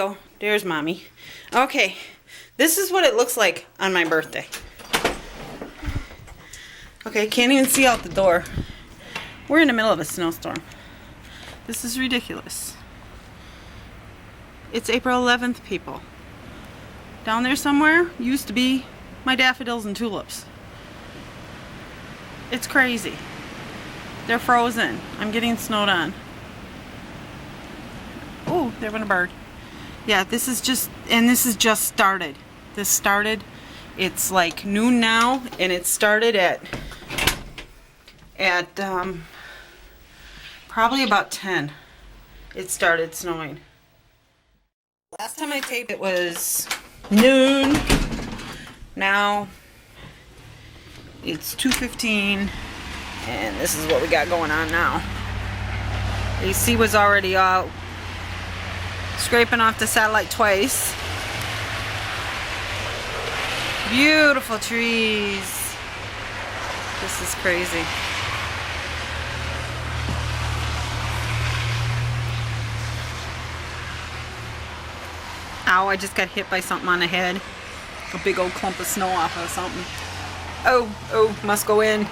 Oh, there's mommy. Okay, this is what it looks like on my birthday. Okay, can't even see out the door. We're in the middle of a snowstorm. This is ridiculous. It's April 11th, people. Down there somewhere used to be my daffodils and tulips. It's crazy. They're frozen. I'm getting snowed on. Oh, there went a bird. Yeah, this is just started. This started, it's like noon now, and it started at probably about 10. It started snowing. Last time I taped it was noon. Now it's 2:15, and this is what we got going on now. AC was already out, scraping off the satellite twice. Beautiful trees. This is crazy. Ow, I just got hit by something on the head. A big old clump of snow off of something. Oh, must go in.